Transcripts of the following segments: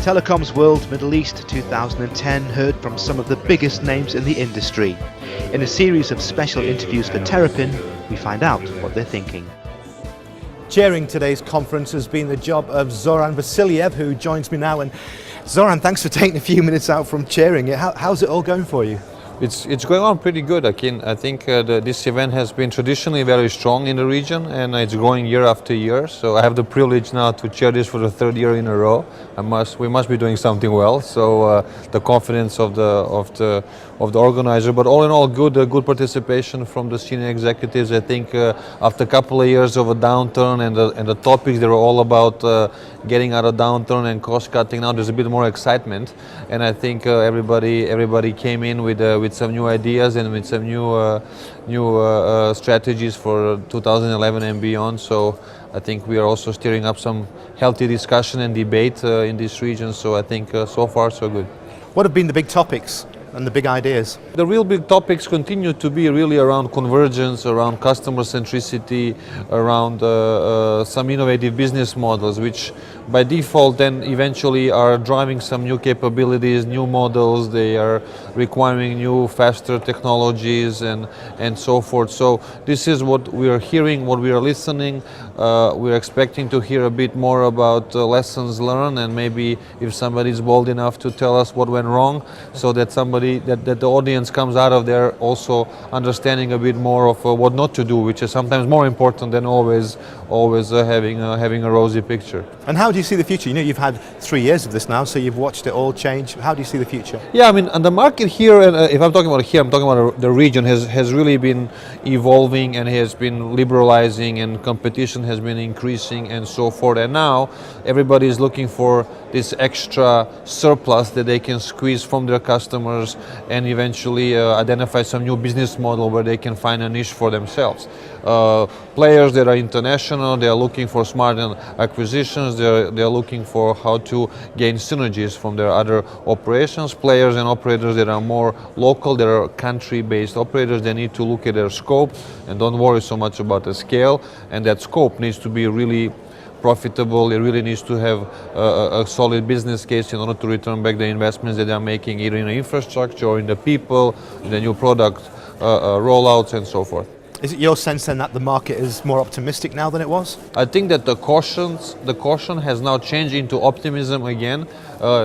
Telecoms World Middle East 2010 heard from some of the biggest names in the industry. In a series of special interviews for Terrapin, we find out what they're thinking. Chairing today's conference has been the job of Zoran Vasiljev, who joins me now. And Zoran, thanks for taking a few minutes out from chairing it. How's it all going for you? It's going on pretty good, Akin. I think this event has been traditionally very strong in the region, and it's growing year after year. So I have the privilege now to chair this for the third year in a row. We must be doing something well. So the confidence of the organizer, but all in all, good participation from the senior executives. I think after a couple of years of a downturn and the topics, they were all about getting out of downturn and cost cutting. Now there's a bit more excitement, and I think everybody came in with some new ideas and with some new strategies for 2011 and beyond. So I think we are also stirring up some healthy discussion and debate in this region. So I think so far so good. What have been the big topics and the big ideas? The real big topics continue to be really around convergence, around customer centricity, around some innovative business models, which by default then eventually are driving some new capabilities, new models. They are requiring new, faster technologies and so forth. So this is what we are hearing, what we are listening. We're expecting to hear a bit more about lessons learned, and maybe if somebody is bold enough to tell us what went wrong, so that that the audience comes out of there also understanding a bit more of what not to do, which is sometimes more important than always having a rosy picture. And how do you see the future? You know, you've had 3 years of this now, so you've watched it all change. How do you see the future? Yeah, I mean, and the market here, and if I'm talking about here, I'm talking about the region, has really been evolving and has been liberalizing, and competition has been increasing and so forth. And now everybody is looking for this extra surplus that they can squeeze from their customers and eventually identify some new business model where they can find a niche for themselves. Players that are international, they are looking for smart acquisitions, they are looking for how to gain synergies from their other operations. Players and operators that are more local, that are country-based operators, they need to look at their scope and don't worry so much about the scale, and that scope needs to be really profitable. It really needs to have a solid business case in order to return back the investments that they are making, either in the infrastructure or in the people, in the new product rollouts and so forth. Is it your sense then that the market is more optimistic now than it was? I think that the caution has now changed into optimism again.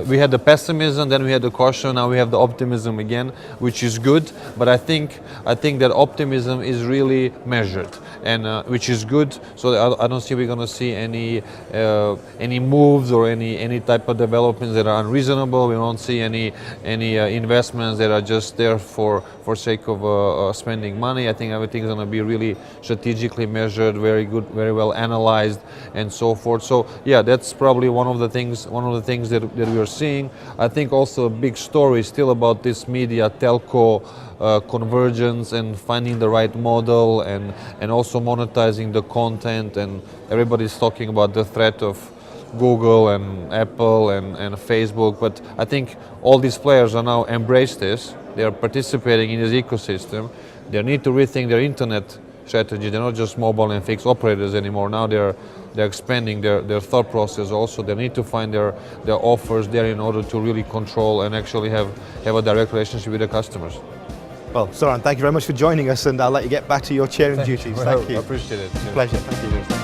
We had the pessimism, then we had the caution, now we have the optimism again, which is good. But I think that optimism is really measured, and which is good. So I don't see we're going to see any moves or any type of developments that are unreasonable. We don't see any investments that are just there for sake of spending money. I think everything is going to be really strategically measured, very good, very well analyzed, and so forth. So yeah, that's probably one of the things that we are seeing. I think also a big story is still about this media telco convergence and finding the right model and also monetizing the content, and everybody's talking about the threat of Google and Apple and Facebook, but I think all these players are now embraced this. They are participating in this ecosystem. They need to rethink their internet strategy. They're not just mobile and fixed operators anymore. Now they're expanding their thought process also. They need to find their offers there in order to really control and actually have a direct relationship with the customers. Well, Zoran, thank you very much for joining us, and I'll let you get back to your chairing duties. Thank you. I appreciate it. Pleasure. Thank you.